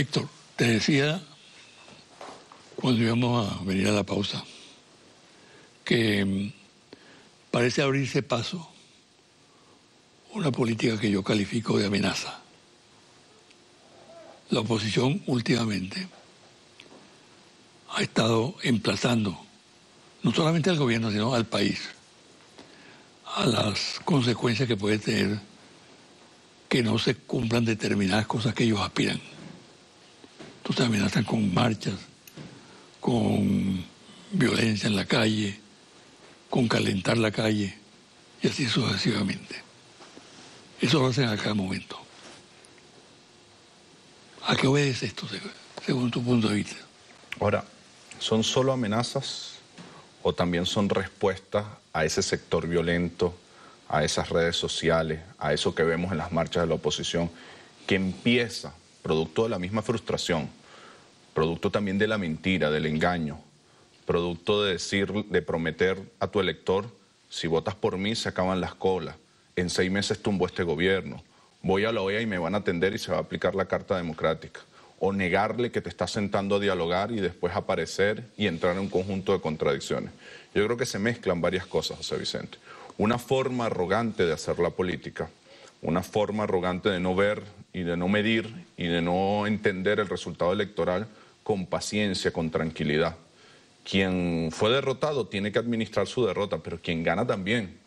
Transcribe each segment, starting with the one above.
Héctor, te decía cuando íbamos a venir a la pausa que parece abrirse paso una política que yo califico de amenaza. La oposición últimamente ha estado emplazando no solamente al gobierno, sino al país, a las consecuencias que puede tener que no se cumplan determinadas cosas que ellos aspiran. Entonces amenazan con marchas, con violencia en la calle, con calentar la calle y así sucesivamente. Eso lo hacen a cada momento. ¿A qué obedece esto, según tu punto de vista? Ahora, ¿son solo amenazas o también son respuestas a ese sector violento, a esas redes sociales, a eso que vemos en las marchas de la oposición, que empieza, producto de la misma frustración, producto también de la mentira, del engaño, producto de decir, de prometer a tu elector, si votas por mí se acaban las colas, en 6 meses tumbo este gobierno, voy a la OEA y me van a atender y se va a aplicar la Carta Democrática, o negarle que te estás sentando a dialogar y después aparecer y entrar en un conjunto de contradicciones. Yo creo que se mezclan varias cosas, José Vicente. Una forma arrogante de hacer la política, una forma arrogante de no ver y de no medir y de no entender el resultado electoral con paciencia, con tranquilidad. Quien fue derrotado tiene que administrar su derrota, pero quien gana también.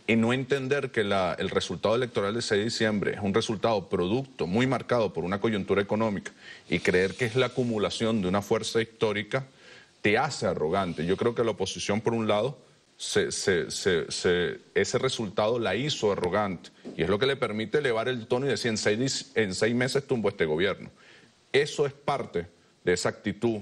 Y no entender que el resultado electoral del 6 de diciembre es un resultado producto muy marcado por una coyuntura económica y creer que es la acumulación de una fuerza histórica te hace arrogante. Yo creo que la oposición, por un lado, ese resultado la hizo arrogante y es lo que le permite elevar el tono y decir en 6 meses tumbo este gobierno. Eso es parte de esa actitud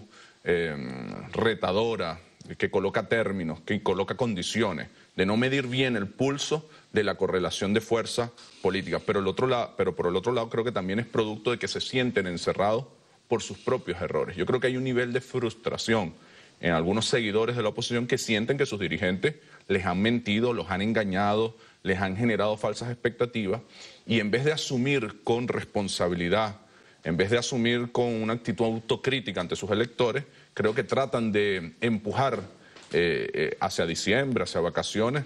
retadora, que coloca términos, que coloca condiciones, de no medir bien el pulso de la correlación de fuerza política. Pero por el otro lado creo que también es producto de que se sienten encerrados por sus propios errores. Yo creo que hay un nivel de frustración en algunos seguidores de la oposición que sienten que sus dirigentes les han mentido, los han engañado, les han generado falsas expectativas y en vez de asumir con responsabilidad, en vez de asumir con una actitud autocrítica ante sus electores, creo que tratan de empujar hacia diciembre, hacia vacaciones,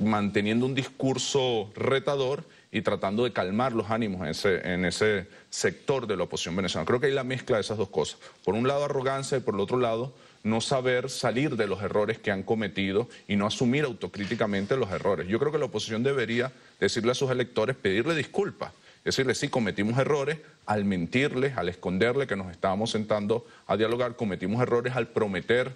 manteniendo un discurso retador y tratando de calmar los ánimos en ese sector de la oposición venezolana. Creo que hay la mezcla de esas dos cosas. Por un lado arrogancia y por el otro lado no saber salir de los errores que han cometido y no asumir autocríticamente los errores. Yo creo que la oposición debería decirle a sus electores, pedirle disculpas. Decirle, sí, cometimos errores al mentirles, al esconderle que nos estábamos sentando a dialogar, cometimos errores al prometer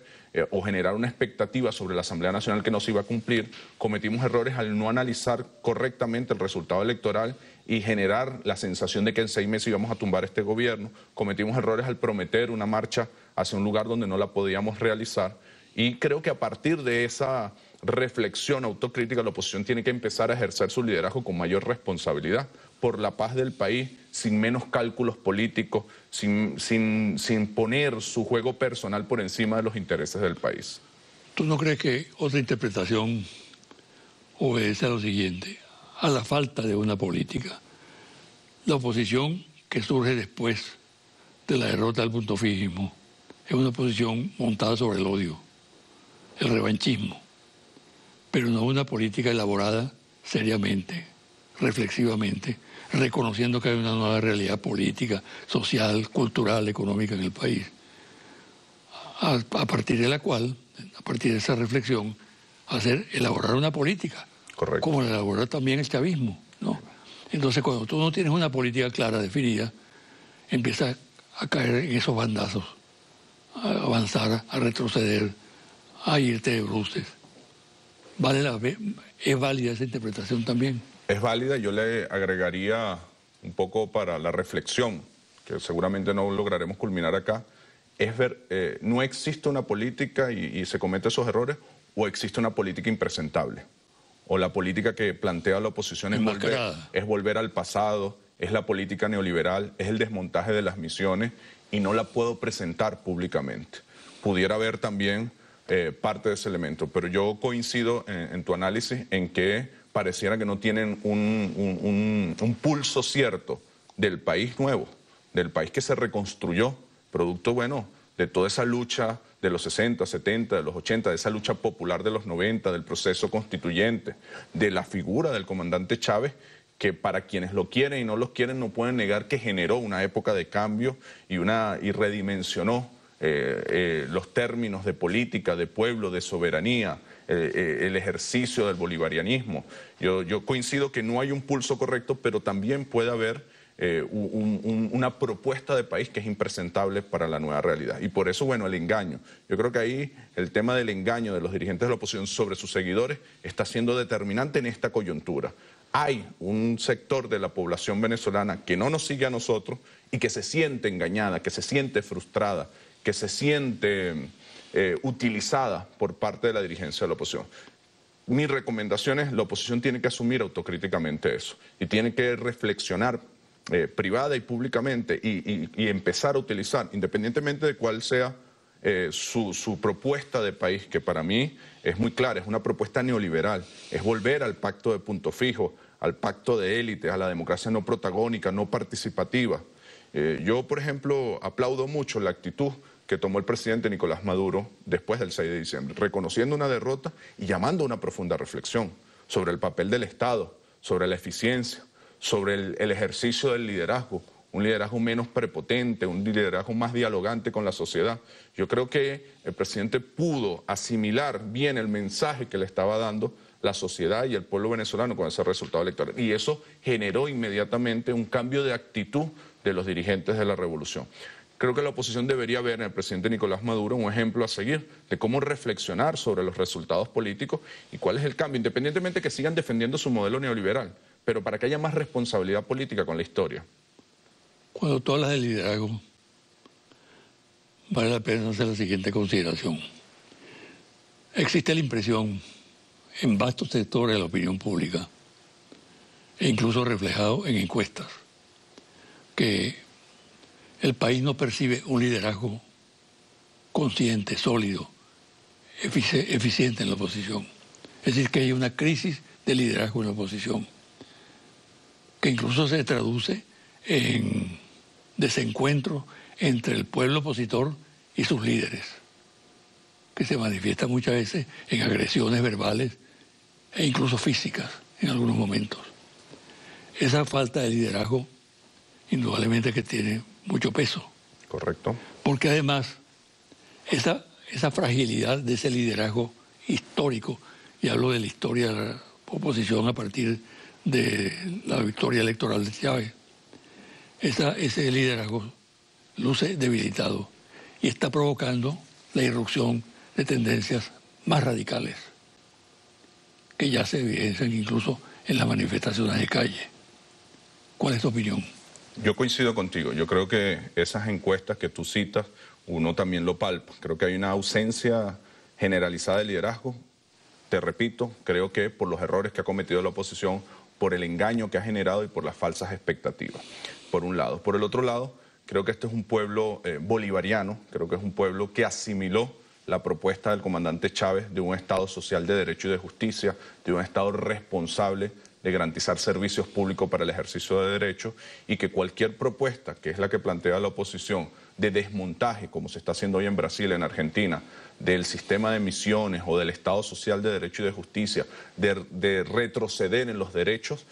o generar una expectativa sobre la Asamblea Nacional que no se iba a cumplir, cometimos errores al no analizar correctamente el resultado electoral y generar la sensación de que en 6 meses íbamos a tumbar este gobierno, cometimos errores al prometer una marcha hacia un lugar donde no la podíamos realizar y creo que a partir de esa reflexión autocrítica la oposición tiene que empezar a ejercer su liderazgo con mayor responsabilidad por la paz del país, sin menos cálculos políticos, sin poner su juego personal por encima de los intereses del país. ¿Tú no crees que otra interpretación obedece a lo siguiente? A la falta de una política. La oposición que surge después de la derrota del puntofijismo es una oposición montada sobre el odio, el revanchismo, pero no una política elaborada seriamente, reflexivamente, reconociendo que hay una nueva realidad política, social, cultural, económica en el país, a partir de la cual, a partir de esa reflexión, elaborar una política, correcto, como la elabora también el chavismo, ¿no? Entonces, cuando tú no tienes una política clara, definida, empiezas a caer en esos bandazos, a avanzar, a retroceder, a irte de bruces. ¿Es válida esa interpretación también? Es válida, yo le agregaría un poco para la reflexión, que seguramente no lograremos culminar acá, es ver, no existe una política y se cometen esos errores, o existe una política impresentable, o la política que plantea la oposición es volver al pasado, es la política neoliberal, es el desmontaje de las misiones y no la puedo presentar públicamente. Pudiera haber también parte de ese elemento, pero yo coincido en tu análisis en que pareciera que no tienen un pulso cierto del país nuevo, del país que se reconstruyó, producto, bueno, de toda esa lucha de los 60, 70, de los 80, de esa lucha popular de los 90, del proceso constituyente, de la figura del comandante Chávez, que para quienes lo quieren y no los quieren no pueden negar que generó una época de cambio y redimensionó los términos de política, de pueblo, de soberanía, el ejercicio del bolivarianismo. Yo coincido que no hay un pulso correcto, pero también puede haber una propuesta de país que es impresentable para la nueva realidad. Y por eso, bueno, el engaño. Yo creo que ahí el tema del engaño de los dirigentes de la oposición sobre sus seguidores está siendo determinante en esta coyuntura. Hay un sector de la población venezolana que no nos sigue a nosotros y que se siente engañada, que se siente frustrada, que se siente utilizada por parte de la dirigencia de la oposición. Mi recomendación es: la oposición tiene que asumir autocríticamente eso y tiene que reflexionar privada y públicamente y empezar a utilizar, independientemente de cuál sea su propuesta de país, que para mí es muy clara, es una propuesta neoliberal, es volver al pacto de punto fijo, al pacto de élites, a la democracia no protagónica, no participativa. Yo, por ejemplo, aplaudo mucho la actitud que tomó el presidente Nicolás Maduro después del 6 de diciembre, reconociendo una derrota y llamando a una profunda reflexión sobre el papel del Estado, sobre la eficiencia, sobre el ejercicio del liderazgo, un liderazgo menos prepotente, un liderazgo más dialogante con la sociedad. Yo creo que el presidente pudo asimilar bien el mensaje que le estaba dando la sociedad y el pueblo venezolano con ese resultado electoral. Y eso generó inmediatamente un cambio de actitud de los dirigentes de la revolución. Creo que la oposición debería ver en el presidente Nicolás Maduro un ejemplo a seguir de cómo reflexionar sobre los resultados políticos y cuál es el cambio, independientemente que sigan defendiendo su modelo neoliberal, pero para que haya más responsabilidad política con la historia. Cuando tú hablas de liderazgo, vale la pena hacer la siguiente consideración. Existe la impresión en vastos sectores de la opinión pública, e incluso reflejado en encuestas, que el país no percibe un liderazgo consciente, sólido, eficiente en la oposición. Es decir, que hay una crisis de liderazgo en la oposición, que incluso se traduce en desencuentro entre el pueblo opositor y sus líderes, que se manifiesta muchas veces en agresiones verbales e incluso físicas en algunos momentos. Esa falta de liderazgo indudablemente que tiene mucho peso. Correcto. Porque además esa fragilidad de ese liderazgo histórico, y hablo de la historia de la oposición a partir de la victoria electoral de Chávez, ese liderazgo luce debilitado y está provocando la irrupción de tendencias más radicales, que ya se evidencian incluso en las manifestaciones de calle. ¿Cuál es tu opinión? Yo coincido contigo. Yo creo que esas encuestas que tú citas, uno también lo palpa. Creo que hay una ausencia generalizada de liderazgo. Te repito, creo que por los errores que ha cometido la oposición, por el engaño que ha generado y por las falsas expectativas, por un lado. Por el otro lado, creo que este es un pueblo bolivariano, creo que es un pueblo que asimiló la propuesta del comandante Chávez de un Estado social de derecho y de justicia, de un Estado responsable de garantizar servicios públicos para el ejercicio de derechos, y que cualquier propuesta, que es la que plantea la oposición, de desmontaje, como se está haciendo hoy en Brasil, en Argentina, del sistema de misiones o del Estado social de derecho y de justicia, de retroceder en los derechos,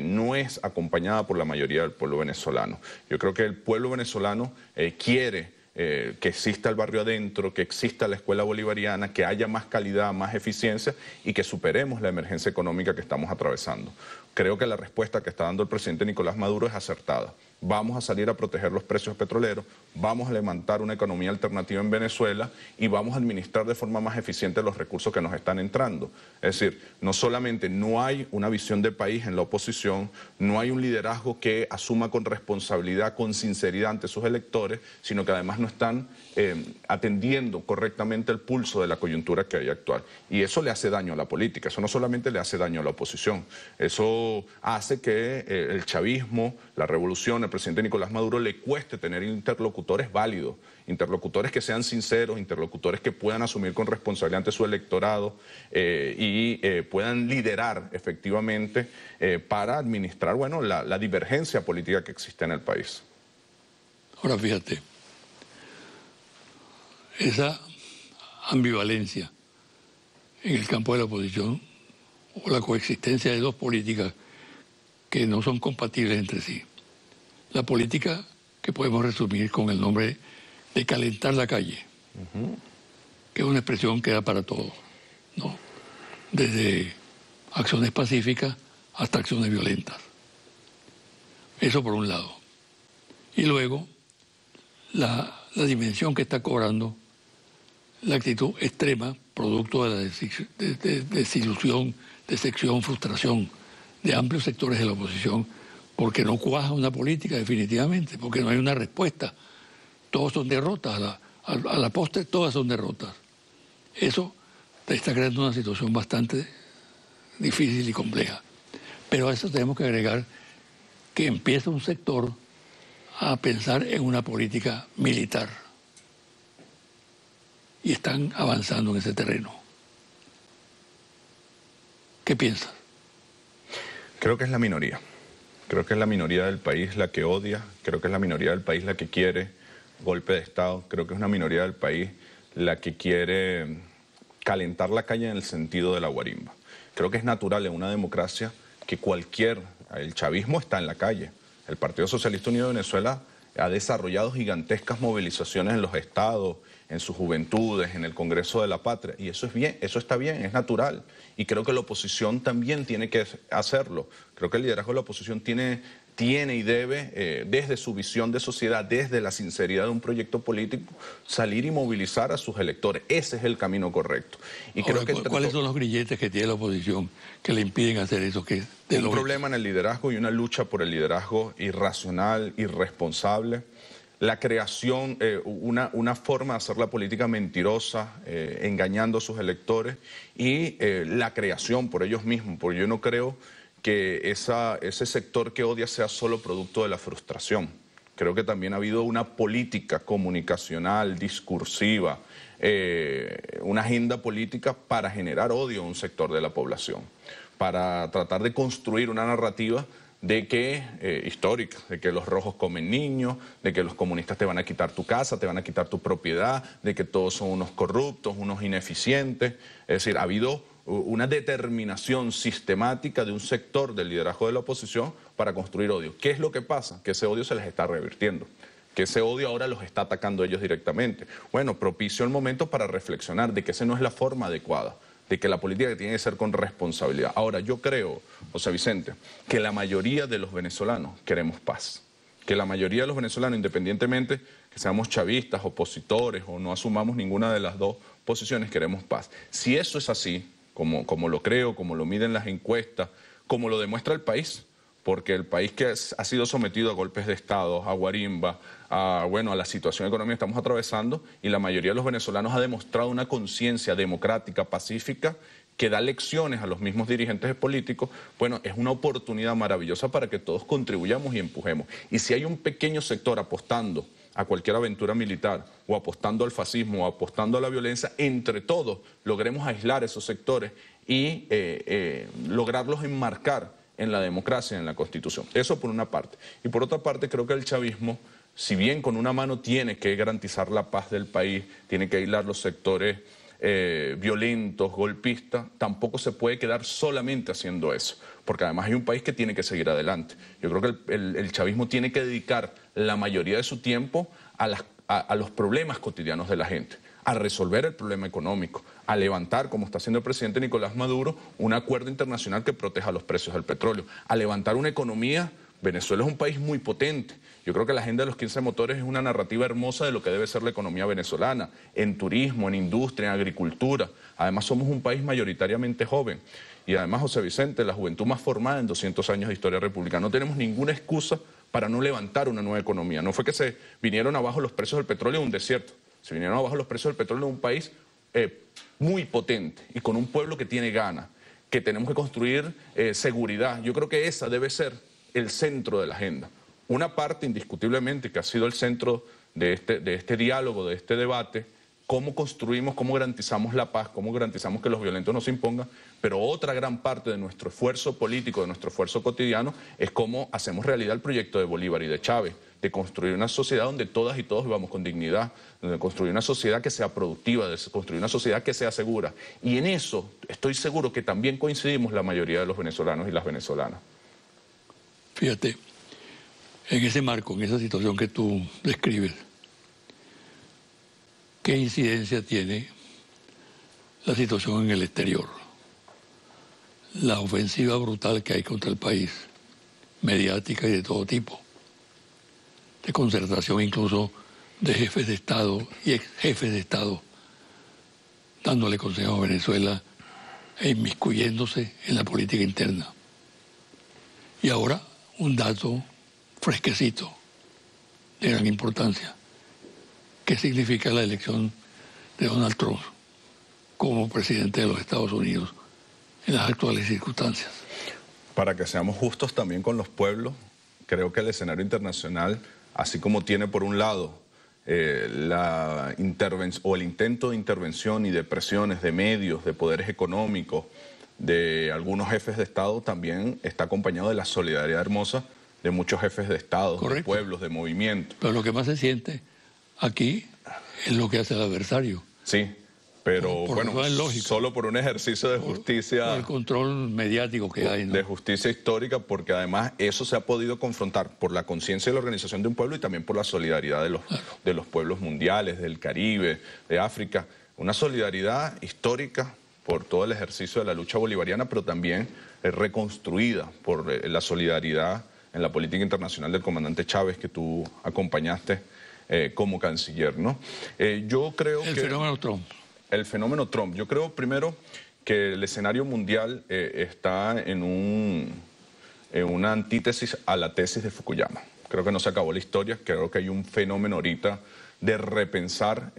no es acompañada por la mayoría del pueblo venezolano. Yo creo que el pueblo venezolano quiere que exista el barrio adentro, que exista la escuela bolivariana, que haya más calidad, más eficiencia y que superemos la emergencia económica que estamos atravesando. Creo que la respuesta que está dando el presidente Nicolás Maduro es acertada. Vamos a salir a proteger los precios petroleros, vamos a levantar una economía alternativa en Venezuela y vamos a administrar de forma más eficiente los recursos que nos están entrando. Es decir, no solamente no hay una visión de país en la oposición, no hay un liderazgo que asuma con responsabilidad, con sinceridad ante sus electores, sino que además no están atendiendo correctamente el pulso de la coyuntura que hay actual. Y eso le hace daño a la política, eso no solamente le hace daño a la oposición, eso hace que el chavismo, la revolución, el presidente Nicolás Maduro le cueste tener interlocutores válidos, interlocutores que sean sinceros, interlocutores que puedan asumir con responsabilidad ante su electorado y puedan liderar efectivamente para administrar, bueno, la divergencia política que existe en el país. Ahora fíjate, esa ambivalencia en el campo de la oposición o la coexistencia de dos políticas que no son compatibles entre sí. La política que podemos resumir con el nombre de calentar la calle, que es una expresión que da para todos, ¿no? Desde acciones pacíficas hasta acciones violentas. Eso por un lado. Y luego, la dimensión que está cobrando la actitud extrema, producto de la desilusión, decepción, frustración de amplios sectores de la oposición, porque no cuaja una política definitivamente, porque no hay una respuesta. Todos son derrotas, a la postre todas son derrotas. Eso está creando una situación bastante difícil y compleja. Pero a eso tenemos que agregar que empieza un sector a pensar en una política militar. Y están avanzando en ese terreno. ¿Qué piensas? Creo que es la minoría. Creo que es la minoría del país la que odia. Creo que es la minoría del país la que quiere golpe de Estado. Creo que es una minoría del país la que quiere calentar la calle en el sentido de la guarimba. Creo que es natural en una democracia que el chavismo está en la calle. El Partido Socialista Unido de Venezuela ha desarrollado gigantescas movilizaciones en los estados, en sus juventudes, en el Congreso de la Patria, y eso es bien, eso está bien, es natural. Y creo que la oposición también tiene que hacerlo. Creo que el liderazgo de la oposición tiene y debe, desde su visión de sociedad, desde la sinceridad de un proyecto político, salir y movilizar a sus electores. Ese es el camino correcto. Y ahora, creo que ¿cuáles son los grilletes que tiene la oposición que le impiden hacer eso? Un problema en el liderazgo y una lucha por el liderazgo irracional, irresponsable. La creación, una forma de hacer la política mentirosa, engañando a sus electores, y la creación por ellos mismos, porque yo no creo que ese sector que odia sea solo producto de la frustración. Creo que también ha habido una política comunicacional, discursiva, una agenda política para generar odio a un sector de la población, para tratar de construir una narrativa de que, histórica, de que los rojos comen niños, de que los comunistas te van a quitar tu casa, te van a quitar tu propiedad, de que todos son unos corruptos, unos ineficientes. Es decir, ha habido una determinación sistemática de un sector del liderazgo de la oposición para construir odio. ¿Qué es lo que pasa? Que ese odio se les está revirtiendo, que ese odio ahora los está atacando ellos directamente. Bueno, propicio el momento para reflexionar de que esa no es la forma adecuada, de que la política tiene que ser con responsabilidad. Ahora, yo creo, José Vicente, que la mayoría de los venezolanos queremos paz. Que la mayoría de los venezolanos, independientemente que seamos chavistas, opositores o no asumamos ninguna de las dos posiciones, queremos paz. Si eso es así, como lo creo, como lo miden las encuestas, como lo demuestra el país, porque el país que ha sido sometido a golpes de Estado, a guarimba, a la situación económica que estamos atravesando, y la mayoría de los venezolanos ha demostrado una conciencia democrática, pacífica, que da lecciones a los mismos dirigentes políticos. Bueno, es una oportunidad maravillosa para que todos contribuyamos y empujemos. Y si hay un pequeño sector apostando a cualquier aventura militar, o apostando al fascismo, o apostando a la violencia, entre todos logremos aislar esos sectores y lograrlos enmarcar en la democracia, en la Constitución. Eso por una parte. Y por otra parte, creo que el chavismo, si bien con una mano tiene que garantizar la paz del país, tiene que aislar los sectores violentos, golpistas, tampoco se puede quedar solamente haciendo eso, porque además hay un país que tiene que seguir adelante. Yo creo que el chavismo tiene que dedicar la mayoría de su tiempo a los problemas cotidianos de la gente, a resolver el problema económico, a levantar, como está haciendo el presidente Nicolás Maduro, un acuerdo internacional que proteja los precios del petróleo, a levantar una economía. Venezuela es un país muy potente. Yo creo que la agenda de los 15 motores es una narrativa hermosa de lo que debe ser la economía venezolana, en turismo, en industria, en agricultura. Además somos un país mayoritariamente joven. Y además, José Vicente, la juventud más formada en 200 años de historia republicana. No tenemos ninguna excusa para no levantar una nueva economía. No fue que se vinieron abajo los precios del petróleo en un desierto. Se vinieron abajo los precios del petróleo en un país muy potente y con un pueblo que tiene ganas, que tenemos que construir seguridad. Yo creo que esa debe ser el centro de la agenda. Una parte indiscutiblemente que ha sido el centro de este diálogo, de este debate, cómo construimos, cómo garantizamos la paz, cómo garantizamos que los violentos no se impongan, pero otra gran parte de nuestro esfuerzo político, de nuestro esfuerzo cotidiano, es cómo hacemos realidad el proyecto de Bolívar y de Chávez, de construir una sociedad donde todas y todos vivamos con dignidad, de construir una sociedad que sea productiva, de construir una sociedad que sea segura. Y en eso estoy seguro que también coincidimos la mayoría de los venezolanos y las venezolanas. Fíjate, en ese marco, en esa situación que tú describes, ¿qué incidencia tiene la situación en el exterior? La ofensiva brutal que hay contra el país, mediática y de todo tipo, de concertación incluso de jefes de Estado y ex jefes de Estado, dándole consejo a Venezuela e inmiscuyéndose en la política interna. Y ahora un dato fresquecito, de gran importancia. ¿Qué significa la elección de Donald Trump como presidente de los Estados Unidos en las actuales circunstancias? Para que seamos justos también con los pueblos, creo que el escenario internacional, así como tiene por un lado el intento de intervención y de presiones de medios, de poderes económicos, de algunos jefes de Estado, también está acompañado de la solidaridad hermosa de muchos jefes de Estado, de pueblos, de movimientos. Pero lo que más se siente aquí es lo que hace el adversario. Sí, pero bueno, solo por un ejercicio de justicia. Por el control mediático que hay, ¿no? De justicia histórica, porque además eso se ha podido confrontar por la conciencia y la organización de un pueblo y también por la solidaridad de los pueblos mundiales, del Caribe, de África. Una solidaridad histórica por todo el ejercicio de la lucha bolivariana, pero también reconstruida por la solidaridad en la política internacional del comandante Chávez, que tú acompañaste como canciller, ¿no? Yo creo el fenómeno Trump. El fenómeno Trump. Yo creo primero que el escenario mundial está en una antítesis a la tesis de Fukuyama. Creo que no se acabó la historia, creo que hay un fenómeno ahorita de repensar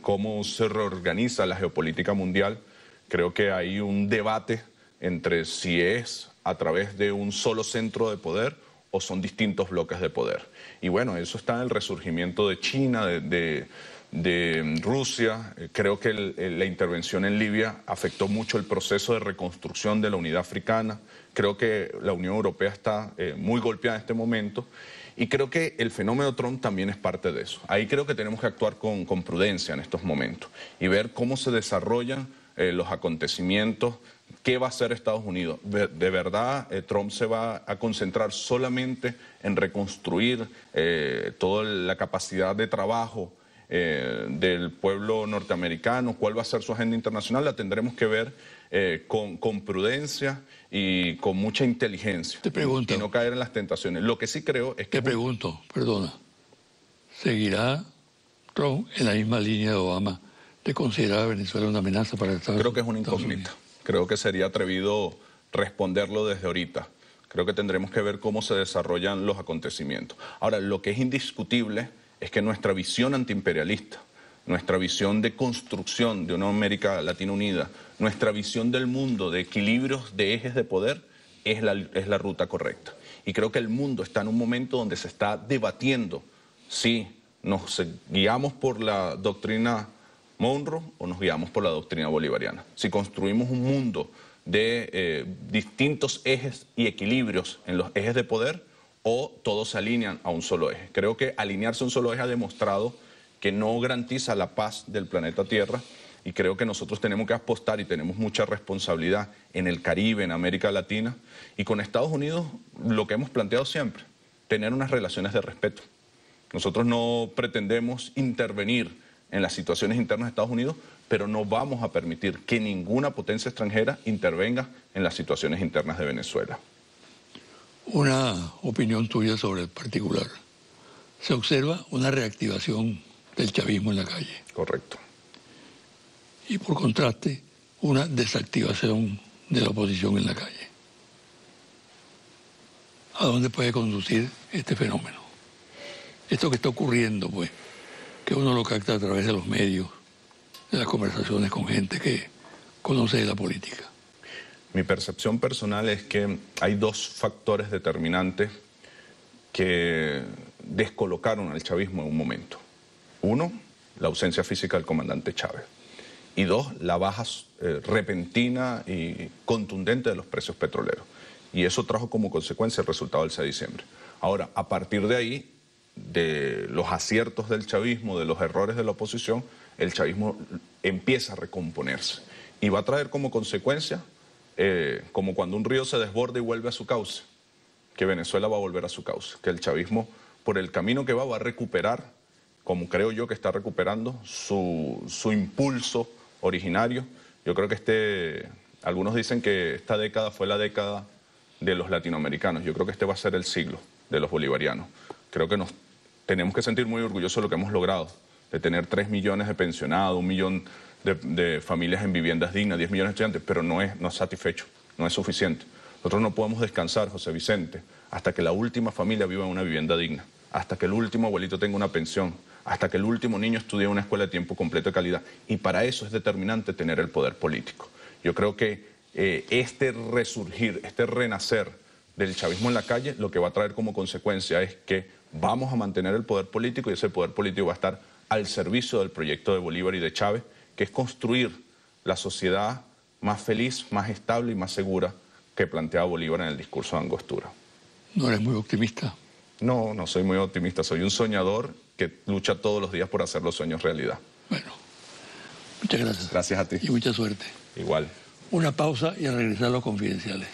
cómo se reorganiza la geopolítica mundial. Creo que hay un debate entre si es a través de un solo centro de poder o son distintos bloques de poder. Y bueno, eso está en el resurgimiento de China, de Rusia. Creo que la intervención en Libia afectó mucho el proceso de reconstrucción de la unidad africana. Creo que la Unión Europea está muy golpeada en este momento y creo que el fenómeno Trump también es parte de eso. Ahí creo que tenemos que actuar con prudencia en estos momentos y ver cómo se desarrollan los acontecimientos. ¿Qué va a hacer Estados Unidos? ¿De verdad Trump se va a concentrar solamente en reconstruir toda la capacidad de trabajo del pueblo norteamericano? ¿Cuál va a ser su agenda internacional? La tendremos que ver con prudencia y con mucha inteligencia. Te pregunto. Y no caer en las tentaciones. Lo que sí creo es que... Te pregunto, perdona, ¿seguirá Trump en la misma línea de Obama de considerar a Venezuela una amenaza para Estados Unidos? Creo que es una incógnita. Creo que sería atrevido responderlo desde ahorita. Creo que tendremos que ver cómo se desarrollan los acontecimientos. Ahora, lo que es indiscutible es que nuestra visión antiimperialista, nuestra visión de construcción de una América Latina unida, nuestra visión del mundo de equilibrios de ejes de poder es la ruta correcta. Y creo que el mundo está en un momento donde se está debatiendo si nos guiamos por la doctrina Monroe o nos guiamos por la doctrina bolivariana. Si construimos un mundo de distintos ejes y equilibrios en los ejes de poder o todos se alinean a un solo eje. Creo que alinearse a un solo eje ha demostrado que no garantiza la paz del planeta Tierra y creo que nosotros tenemos que apostar y tenemos mucha responsabilidad en el Caribe, en América Latina y con Estados Unidos lo que hemos planteado siempre, tener unas relaciones de respeto. Nosotros no pretendemos intervenir en las situaciones internas de Estados Unidos, pero no vamos a permitir que ninguna potencia extranjera intervenga en las situaciones internas de Venezuela. Una opinión tuya sobre el particular. Se observa una reactivación del chavismo en la calle. Correcto. Y por contraste, una desactivación de la oposición en la calle. ¿A dónde puede conducir este fenómeno? Esto que está ocurriendo, pues, que uno lo capta a través de los medios, de las conversaciones con gente que conoce de la política. Mi percepción personal es que hay dos factores determinantes que descolocaron al chavismo en un momento. Uno, la ausencia física del comandante Chávez. Y dos, la baja repentina y contundente de los precios petroleros. Y eso trajo como consecuencia el resultado del 6 de diciembre. Ahora, a partir de ahí, de los aciertos del chavismo, de los errores de la oposición, el chavismo empieza a recomponerse. Y va a traer como consecuencia, como cuando un río se desborda y vuelve a su cauce, que Venezuela va a volver a su cauce, que el chavismo, por el camino que va a recuperar, como creo yo que está recuperando, su impulso originario. Yo creo que algunos dicen que esta década fue la década de los latinoamericanos. Yo creo que este va a ser el siglo de los bolivarianos. Creo que nos tenemos que sentir muy orgullosos de lo que hemos logrado, de tener 3 millones de pensionados, 1 millón de familias en viviendas dignas, 10 millones de estudiantes, pero no es satisfecho, no es suficiente. Nosotros no podemos descansar, José Vicente, hasta que la última familia viva en una vivienda digna, hasta que el último abuelito tenga una pensión, hasta que el último niño estudie en una escuela de tiempo completo de calidad. Y para eso es determinante tener el poder político. Yo creo que este resurgir, este renacer del chavismo en la calle, lo que va a traer como consecuencia es que vamos a mantener el poder político y ese poder político va a estar al servicio del proyecto de Bolívar y de Chávez, que es construir la sociedad más feliz, más estable y más segura que planteaba Bolívar en el discurso de Angostura. ¿No eres muy optimista? No, no soy muy optimista, soy un soñador que lucha todos los días por hacer los sueños realidad. Bueno, muchas gracias. Gracias a ti. Y mucha suerte. Igual. Una pausa y a regresar a los confidenciales.